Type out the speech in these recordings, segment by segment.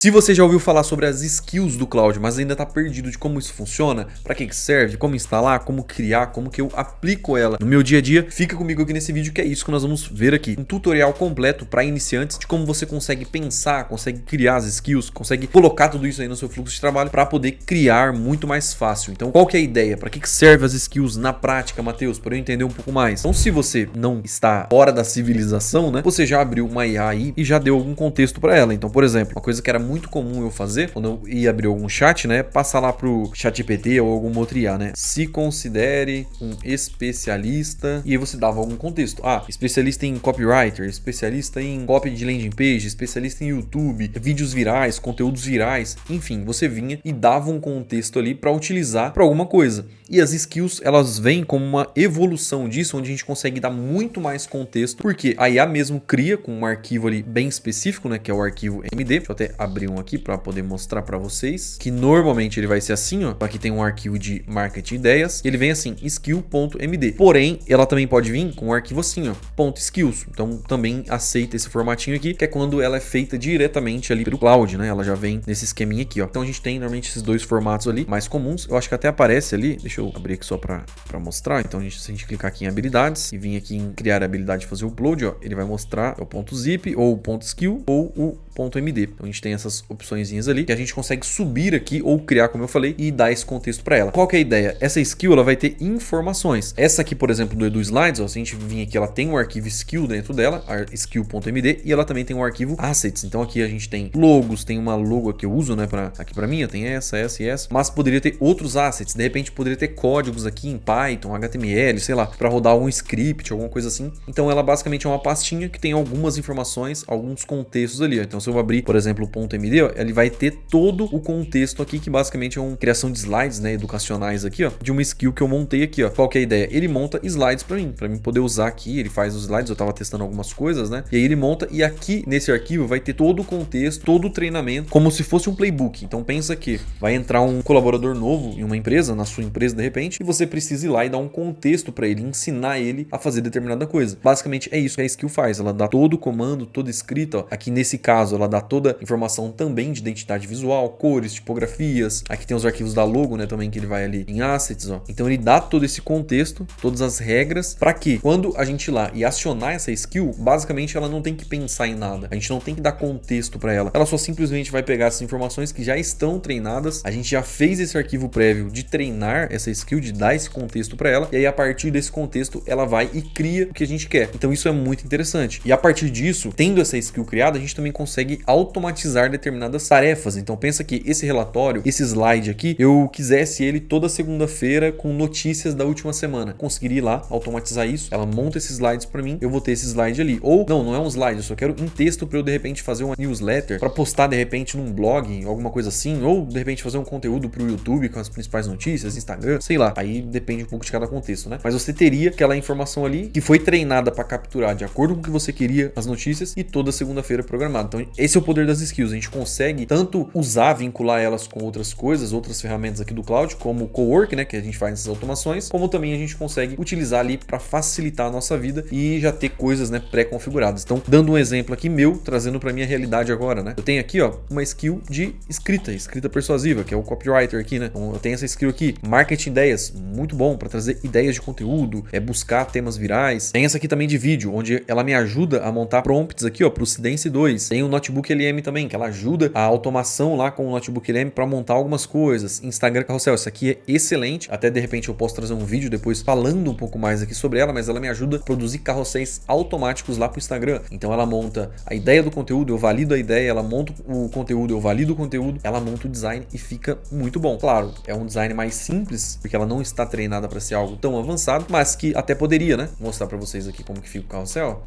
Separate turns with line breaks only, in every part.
Se você já ouviu falar sobre as skills do Cloud, mas ainda está perdido de como isso funciona, para que serve, como instalar, como criar, como que eu aplico ela no meu dia a dia, fica comigo aqui nesse vídeo que é isso que nós vamos ver aqui. Um tutorial completo para iniciantes de como você consegue pensar, consegue criar as skills, consegue colocar tudo isso aí no seu fluxo de trabalho para poder criar muito mais fácil. Então qual que é a ideia? Para que serve as skills na prática, Matheus? Para eu entender um pouco mais. Então se você não está fora da civilização, né, você já abriu uma IA aí e já deu algum contexto para ela. Então, por exemplo, uma coisa que era muito comum eu fazer quando eu ia abrir algum chat, né, passar lá pro ChatGPT ou alguma outra IA, né, se considere um especialista, e aí você dava algum contexto, especialista em copywriter, especialista em copy de landing page, especialista em YouTube, vídeos virais, conteúdos virais, enfim, você vinha e dava um contexto ali para utilizar para alguma coisa. E as skills, elas vêm como uma evolução disso, onde a gente consegue dar muito mais contexto, porque a IA mesmo cria com um arquivo ali bem específico, né, que é o arquivo MD. Deixa eu até abrir um aqui para poder mostrar para vocês, que normalmente ele vai ser assim, ó. Aqui tem um arquivo de marketing ideias, ele vem assim, skill.md. Porém, ela também pode vir com um arquivo assim, ó, .skills. Então também aceita esse formatinho aqui, que é quando ela é feita diretamente ali pelo cloud, né? Ela já vem nesse esqueminha aqui, ó. Então a gente tem normalmente esses dois formatos ali mais comuns. Eu acho que até aparece ali, deixa eu abrir aqui só para mostrar. Então se a gente clicar aqui em habilidades e vir aqui em criar a habilidade de fazer o upload, ó, ele vai mostrar o .zip ou o .skill ou o .md. Então a gente tem essas opçõezinhas ali que a gente consegue subir aqui ou criar, como eu falei, e dar esse contexto para ela. Qual que é a ideia? Essa skill ela vai ter informações. Essa aqui, por exemplo, do Edu Slides, ó, se a gente vir aqui, ela tem um arquivo skill dentro dela, skill.md, e ela também tem um arquivo assets. Então aqui a gente tem logos, tem uma logo que eu uso, né, aqui para mim, tem essa e essa, mas poderia ter outros assets. De repente poderia ter códigos aqui em Python, HTML, sei lá, para rodar algum script, alguma coisa assim. Então ela basicamente é uma pastinha que tem algumas informações, alguns contextos ali, ó. Então se eu abrir, por exemplo, o .md, ó, ele vai ter todo o contexto aqui, que basicamente é uma criação de slides, né, educacionais aqui, ó, de uma skill que eu montei aqui, ó. Qual que é a ideia? Ele monta slides para mim poder usar aqui, ele faz os slides, eu tava testando algumas coisas, né, e aí ele monta, e aqui nesse arquivo vai ter todo o contexto, todo o treinamento, como se fosse um playbook. Então pensa que vai entrar um colaborador novo em uma empresa, na sua empresa de repente, e você precisa ir lá e dar um contexto para ele, ensinar ele a fazer determinada coisa. Basicamente é isso que a skill faz, ela dá todo o comando, toda escrita, ó. Aqui nesse caso ela dá toda a informação também de identidade visual, cores, tipografias. Aqui tem os arquivos da logo, né, também, que ele vai ali em assets, ó. Então ele dá todo esse contexto, todas as regras, para que quando a gente ir lá e acionar essa skill, basicamente ela não tem que pensar em nada. A gente não tem que dar contexto para ela. Ela só simplesmente vai pegar essas informações que já estão treinadas. A gente já fez esse arquivo prévio de treinar essa skill, de dar esse contexto para ela. E aí a partir desse contexto ela vai e cria o que a gente quer. Então isso é muito interessante. E a partir disso, tendo essa skill criada, a gente também consegue automatizar determinadas tarefas. Então pensa que esse relatório, esse slide aqui, eu quisesse ele toda segunda-feira com notícias da última semana. Conseguiria ir lá, automatizar isso, ela monta esses slides para mim, eu vou ter esse slide ali. Ou não é um slide, eu só quero em texto para eu de repente fazer uma newsletter, para postar de repente num blog, alguma coisa assim, ou de repente fazer um conteúdo para o YouTube com as principais notícias, Instagram, sei lá. Aí depende um pouco de cada contexto, né? Mas você teria aquela informação ali que foi treinada para capturar de acordo com o que você queria as notícias e toda segunda-feira programada. Então esse é o poder das skills. A gente consegue tanto usar, vincular elas com outras coisas, outras ferramentas aqui do cloud, como o Cowork, né, que a gente faz essas automações, como também a gente consegue utilizar ali para facilitar a nossa vida e já ter coisas, né, pré-configuradas. Então, dando um exemplo aqui meu, trazendo para minha realidade agora, né? Eu tenho aqui, ó, uma skill de escrita persuasiva, que é o copywriter aqui, né? Então, eu tenho essa skill aqui, marketing ideias, muito bom para trazer ideias de conteúdo, buscar temas virais. Tem essa aqui também de vídeo, onde ela me ajuda a montar prompts aqui, ó, pro Sidence 2. Tem o Notebook LM também, que ela ajuda a automação lá com o Notebook LM para montar algumas coisas. Instagram Carrossel, essa aqui é excelente. Até de repente eu posso trazer um vídeo depois falando um pouco mais aqui sobre ela, mas ela me ajuda a produzir carrosséis automáticos lá pro Instagram. Então ela monta a ideia do conteúdo, eu valido a ideia, ela monta o conteúdo, eu valido o conteúdo, ela monta o design e fica muito bom. Claro, é um design mais simples, porque ela não está treinada para ser algo tão avançado, mas que até poderia, né? Vou mostrar para vocês aqui como que fica o carrossel.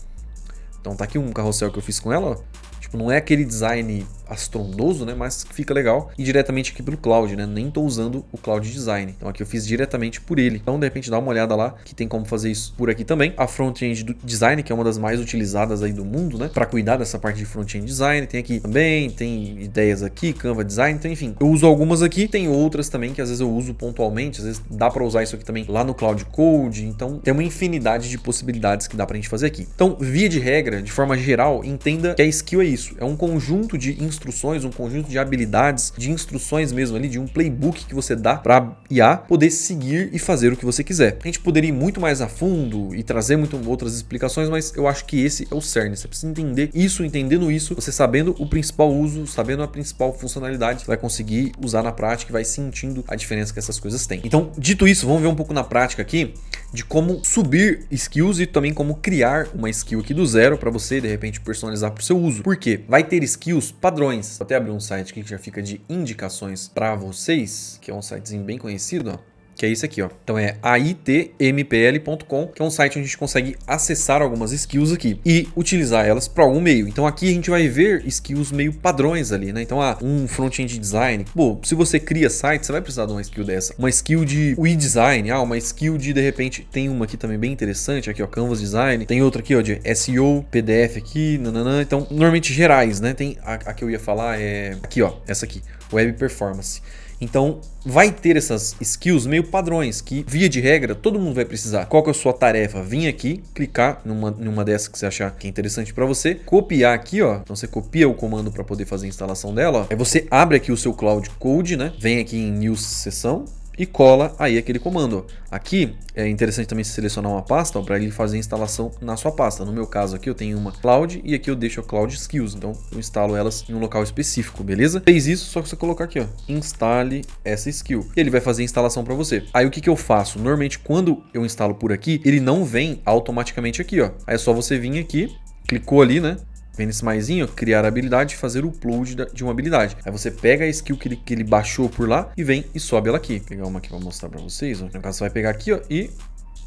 Então tá aqui um carrossel que eu fiz com ela, ó. Tipo, não é aquele design astrondoso, né, mas fica legal, e diretamente aqui pelo Cloud, né, nem tô usando o Cloud Design, então aqui eu fiz diretamente por ele. Então de repente dá uma olhada lá, que tem como fazer isso por aqui também. A Front-End Design, que é uma das mais utilizadas aí do mundo, né, para cuidar dessa parte de Front-End Design, tem aqui também, tem ideias aqui, Canva Design, então enfim, eu uso algumas aqui, tem outras também que às vezes eu uso pontualmente, às vezes dá para usar isso aqui também lá no Cloud Code, então tem uma infinidade de possibilidades que dá pra gente fazer aqui. Então, via de regra, regra, de forma geral, entenda que a skill é isso. É um conjunto de instruções, um conjunto de habilidades, de instruções mesmo ali, de um playbook que você dá para IA poder seguir e fazer o que você quiser. A gente poderia ir muito mais a fundo e trazer muito outras explicações, mas eu acho que esse é o cerne. Você precisa entender isso, entendendo isso, você sabendo o principal uso, sabendo a principal funcionalidade, você vai conseguir usar na prática e vai sentindo a diferença que essas coisas têm. Então, dito isso, vamos ver um pouco na prática aqui de como subir skills e também como criar uma skill aqui do zero para você, de repente, personalizar para o seu uso. Por quê? Vai ter skills padrões. Vou até abrir um site aqui que já fica de indicações para vocês, que é um sitezinho bem conhecido, ó. Que é isso aqui, ó. Então é aitmpl.com, que é um site onde a gente consegue acessar algumas skills aqui e utilizar elas para algum meio. Então aqui a gente vai ver skills meio padrões ali, né? Então, um front-end design. Pô, se você cria site, você vai precisar de uma skill dessa. Uma skill de UI design, uma skill de repente, tem uma aqui também bem interessante, aqui, ó, Canvas design. Tem outra aqui, ó, de SEO, PDF aqui, nananã. Então, normalmente gerais, né? Tem a que eu ia falar é aqui, ó, essa aqui, Web Performance. Então, vai ter essas skills meio padrões que, via de regra, todo mundo vai precisar. Qual que é a sua tarefa? Vir aqui, clicar numa dessas que você achar que é interessante para você, copiar aqui, ó. Então, você copia o comando para poder fazer a instalação dela, ó. Aí você abre aqui o seu Cloud Code, né? Vem aqui em New Sessão e cola aí aquele comando. Aqui é interessante também selecionar uma pasta para ele fazer a instalação na sua pasta. No meu caso aqui eu tenho uma Cloud e aqui eu deixo a Cloud Skills, então eu instalo elas em um local específico, beleza? Fez isso, só que você colocar aqui, ó, instale essa skill e ele vai fazer a instalação para você. Aí o que eu faço? Normalmente quando eu instalo por aqui, ele não vem automaticamente aqui, ó. Aí é só você vir aqui, clicou ali, né? Vem nesse maisinho, criar habilidade e fazer o upload de uma habilidade. Aí você pega a skill que ele baixou por lá e vem e sobe ela aqui. Vou pegar uma aqui para mostrar para vocês. Ó. No caso, você vai pegar aqui, ó, e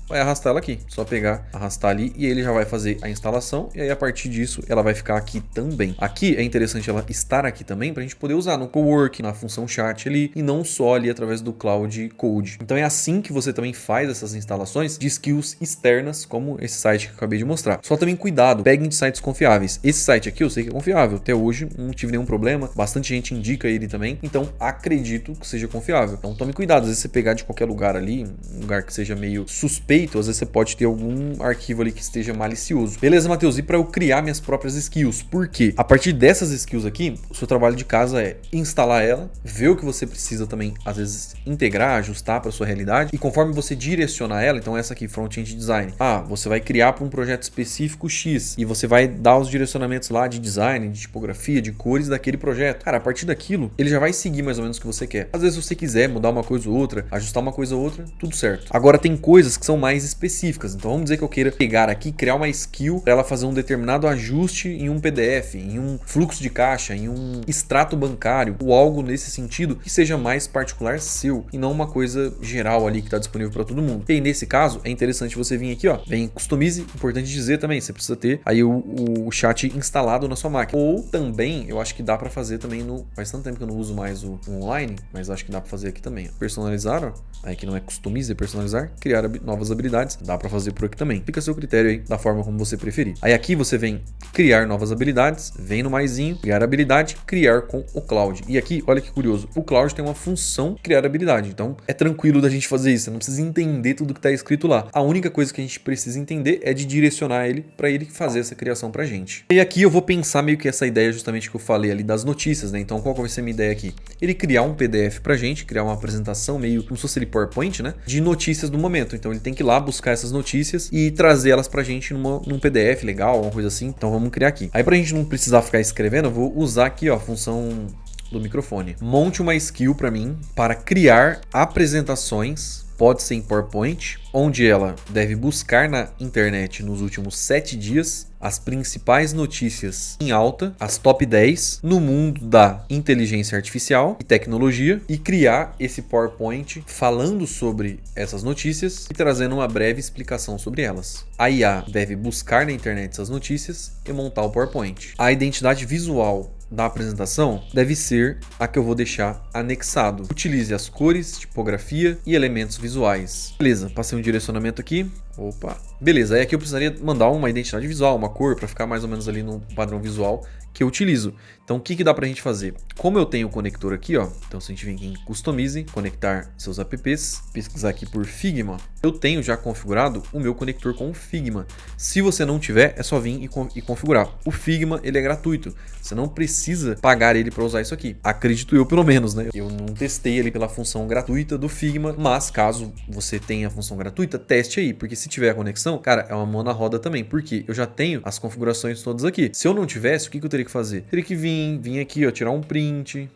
vai arrastar ela aqui. Só pegar, arrastar ali e ele já vai fazer a instalação. E aí, a partir disso, ela vai ficar aqui também. Aqui é interessante ela estar aqui também para a gente poder usar no Cowork, na função chat ali, e não só ali através do Cloud Code. Então é assim que você também faz essas instalações de skills externas, como esse site que eu acabei de mostrar. Só também cuidado, peguem de sites confiáveis. Esse site aqui eu sei que é confiável. Até hoje não tive nenhum problema. Bastante gente indica ele também. Então acredito que seja confiável. Então tome cuidado. Às vezes você pegar de qualquer lugar ali, um lugar que seja meio suspeito, às vezes você pode ter algum arquivo ali que esteja malicioso. Beleza, Matheus? E para eu criar minhas próprias skills? Por quê? A partir dessas skills aqui, o seu trabalho de casa é instalar ela, ver o que você precisa também, às vezes, integrar, ajustar para sua realidade. E conforme você direcionar ela, então essa aqui, Front-End Design, você vai criar para um projeto específico X e você vai dar os direcionamentos lá de design, de tipografia, de cores daquele projeto. Cara, a partir daquilo, ele já vai seguir mais ou menos o que você quer. Às vezes, se você quiser mudar uma coisa ou outra, ajustar uma coisa ou outra, tudo certo. Agora, tem coisas que são mais específicas. Então vamos dizer que eu queira pegar aqui, criar uma skill para ela fazer um determinado ajuste em um PDF, em um fluxo de caixa, em um extrato bancário ou algo nesse sentido que seja mais particular seu e não uma coisa geral ali que está disponível para todo mundo. E aí, nesse caso é interessante você vir aqui, ó, vem em customize, importante dizer também, você precisa ter aí o chat instalado na sua máquina. Ou também, eu acho que dá para fazer também faz tanto tempo que eu não uso mais o online, mas acho que dá para fazer aqui também. Personalizar, ó, aí que não é customize, é personalizar, criar novas habilidades. Dá para fazer por aqui também. Fica a seu critério aí, da forma como você preferir. Aí aqui você vem criar novas habilidades, vem no maisinho, criar habilidade, criar com o Cloud. E aqui, olha que curioso, o Cloud tem uma função criar habilidade. Então é tranquilo da gente fazer isso, você não precisa entender tudo que está escrito lá. A única coisa que a gente precisa entender é de direcionar ele para ele fazer essa criação pra gente. E aqui eu vou pensar meio que essa ideia justamente que eu falei ali das notícias, né? Então qual que vai ser a minha ideia aqui? Ele criar um PDF pra gente, criar uma apresentação meio como se fosse ele PowerPoint, né? De notícias do momento. Então ele tem que ir lá buscar essas notícias e trazer elas pra gente num PDF legal, alguma coisa assim. Então vamos criar aqui. Aí pra gente não precisar ficar escrevendo, eu vou usar aqui, ó, a função do microfone. Monte uma skill para mim para criar apresentações, pode ser em PowerPoint, onde ela deve buscar na internet nos últimos 7 dias as principais notícias em alta, as top 10 no mundo da inteligência artificial e tecnologia, e criar esse PowerPoint falando sobre essas notícias e trazendo uma breve explicação sobre elas. A IA deve buscar na internet essas notícias e montar o PowerPoint. A identidade visual da apresentação deve ser a que eu vou deixar anexado. Utilize as cores, tipografia e elementos visuais. Beleza, passei um direcionamento aqui. Opa. Beleza, aí aqui eu precisaria mandar uma identidade visual, uma cor, para ficar mais ou menos ali no padrão visual que eu utilizo. Então o que dá pra gente fazer? Como eu tenho o conector aqui, ó, então se a gente vir aqui em Customize, conectar seus apps, pesquisar aqui por Figma, eu tenho já configurado o meu conector com o Figma. Se você não tiver, é só vir e configurar. O Figma, ele é gratuito, você não precisa pagar ele para usar isso aqui. Acredito eu, pelo menos, né? Eu não testei ele pela função gratuita do Figma, mas caso você tenha a função gratuita, teste aí, porque se tiver a conexão, cara, é uma mão na roda também, porque eu já tenho as configurações todas aqui. Se eu não tivesse, o que eu teria que fazer? Teria que vir aqui, ó, tirar um print,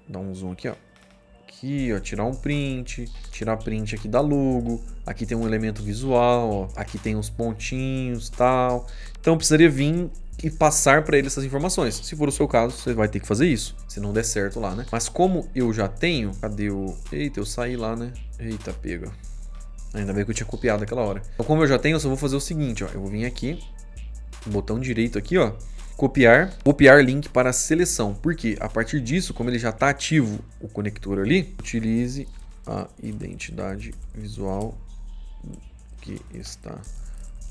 dar um zoom aqui, ó. Aqui, ó, tirar um print, tirar print aqui da logo, aqui tem um elemento visual, ó, aqui tem uns pontinhos, tal. Então eu precisaria vir e passar para ele essas informações. Se for o seu caso, você vai ter que fazer isso, se não der certo lá, né? Mas como eu já tenho, cadê o... Eita, eu saí lá, né? Eita, pega. Ainda bem que eu tinha copiado aquela hora. Então como eu já tenho, eu só vou fazer o seguinte, ó. Eu vou vir aqui, botão direito aqui, ó. Copiar link para a seleção. Porque a partir disso, como ele já está ativo o conector ali, utilize a identidade visual que está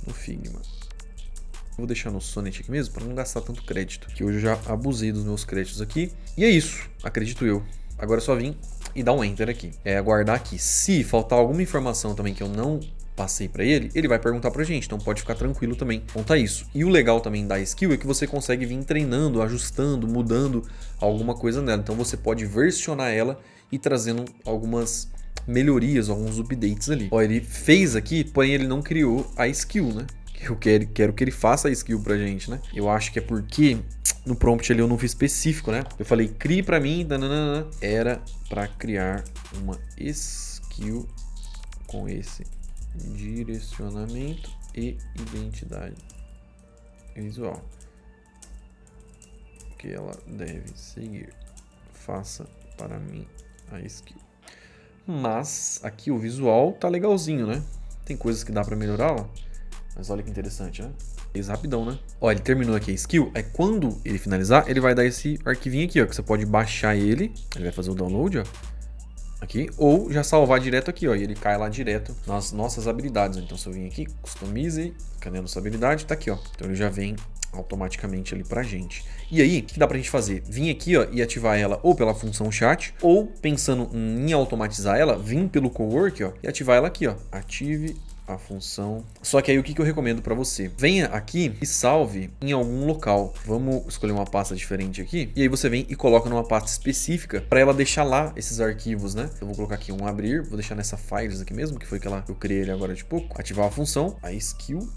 no Figma. Vou deixar no Sonnet aqui mesmo para não gastar tanto crédito, que hoje eu já abusei dos meus créditos aqui. E é isso, acredito eu. Agora é só vir e dar um Enter aqui. É aguardar aqui. Se faltar alguma informação também que eu não passei para ele, ele vai perguntar pra gente, então pode ficar tranquilo também quanto a isso. E o legal também da skill é que você consegue vir treinando, ajustando, mudando alguma coisa nela. Então você pode versionar ela e trazendo algumas melhorias, alguns updates ali. Ó, ele fez aqui, porém ele não criou a skill, né? Eu quero que ele faça a skill pra gente, né? Eu acho que é porque no prompt ali eu não fiz específico, né? Eu falei, crie pra mim, dananana. Era pra criar uma skill com esse direcionamento e identidade visual que ela deve seguir. Faça para mim a skill. Mas aqui o visual tá legalzinho, né? Tem coisas que dá para melhorar, ó. Mas olha que interessante, né? Fez rapidão, né? Ó, ele terminou aqui a skill. Aí quando ele finalizar, ele vai dar esse arquivinho aqui, ó, que você pode baixar ele. Ele vai fazer o download, ó. Aqui, ou já salvar direto aqui, ó, e ele cai lá direto nas nossas habilidades. Então se eu vim aqui, customize, cadê a nossa habilidade? Tá aqui, ó. Então ele já vem automaticamente ali pra gente. E aí, o que dá pra gente fazer? Vim aqui, ó, e ativar ela ou pela função chat, ou pensando em automatizar ela, vim pelo cowork, ó, e ativar ela aqui, ó. Ative a função. Só que aí o que eu recomendo para você? Venha aqui e salve em algum local. Vamos escolher uma pasta diferente aqui. E aí você vem e coloca numa pasta específica para ela deixar lá esses arquivos, né? Eu vou colocar aqui um abrir, vou deixar nessa files aqui mesmo, que foi aquela que eu criei ele agora de pouco. Ativar a função, a skill.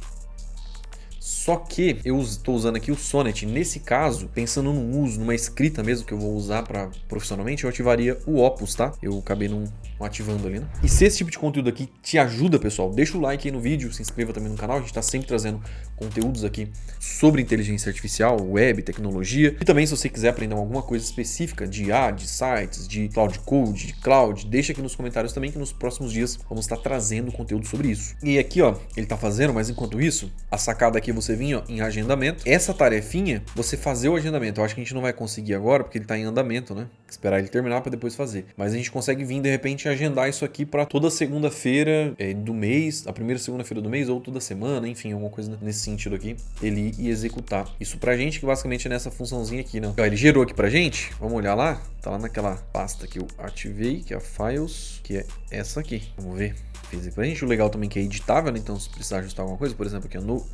Só que eu estou usando aqui o Sonnet. Nesse caso, pensando no uso, numa escrita mesmo que eu vou usar para profissionalmente, eu ativaria o Opus, tá? Eu acabei não ativando ali, né? E se esse tipo de conteúdo aqui te ajuda, pessoal, deixa o like aí no vídeo, se inscreva também no canal. A gente está sempre trazendo conteúdos aqui sobre inteligência artificial, web, tecnologia. E também, se você quiser aprender alguma coisa específica de IA, de sites, de cloud code, de cloud, deixa aqui nos comentários também que nos próximos dias vamos estar trazendo conteúdo sobre isso. E aqui, ó, ele tá fazendo, mas enquanto isso, a sacada aqui você vir, ó, em agendamento. Essa tarefinha, você fazer o agendamento. Eu acho que a gente não vai conseguir agora, porque ele tá em andamento, né? Esperar ele terminar para depois fazer. Mas a gente consegue vir, de repente, agendar isso aqui para toda segunda-feira do mês, a primeira segunda-feira do mês, ou toda semana, enfim, alguma coisa nesse sentido aqui, ele ir e executar isso pra gente, que basicamente é nessa funçãozinha aqui, né? Ó, ele gerou aqui pra gente, vamos olhar lá, tá lá naquela pasta que eu ativei, que é a Files, que é essa aqui. Vamos ver. Fez aqui pra gente. O legal também que é editável, né? Então, se precisar ajustar alguma coisa, por exemplo, aqui no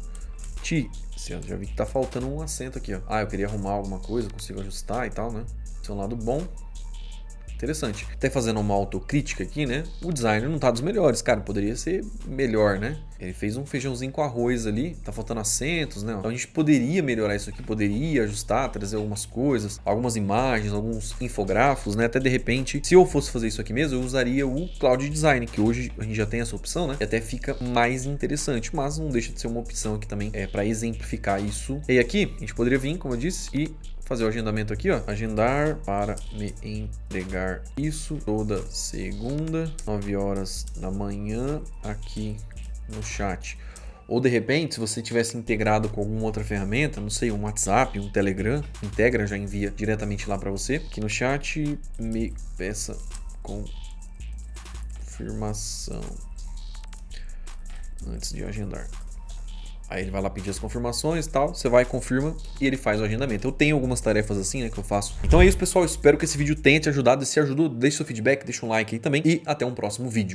já vi que tá faltando um acento aqui, ó. Ah, eu queria arrumar alguma coisa, consigo ajustar e tal, né? Esse é um lado bom. Interessante. Até fazendo uma autocrítica aqui, né? O designer não tá dos melhores, cara. Poderia ser melhor, né? Ele fez um feijãozinho com arroz ali. Tá faltando acentos, né? Então a gente poderia melhorar isso aqui, poderia ajustar, trazer algumas coisas, algumas imagens, alguns infográficos, né? Até de repente, se eu fosse fazer isso aqui mesmo, eu usaria o Cloud Design, que hoje a gente já tem essa opção, né? E até fica mais interessante, mas não deixa de ser uma opção aqui também para exemplificar isso. E aqui, a gente poderia vir, como eu disse, e fazer o agendamento aqui, ó. Agendar para me entregar isso toda segunda, 9 horas da manhã, aqui no chat. Ou de repente, se você tivesse integrado com alguma outra ferramenta, não sei, um WhatsApp, um Telegram, integra, já envia diretamente lá para você. Aqui no chat, me peça confirmação antes de agendar. Aí ele vai lá pedir as confirmações e tal, você vai, confirma e ele faz o agendamento. Eu tenho algumas tarefas assim, né, que eu faço. Então é isso, pessoal, espero que esse vídeo tenha te ajudado. Se ajudou, deixe seu feedback, deixa um like aí também e até um próximo vídeo.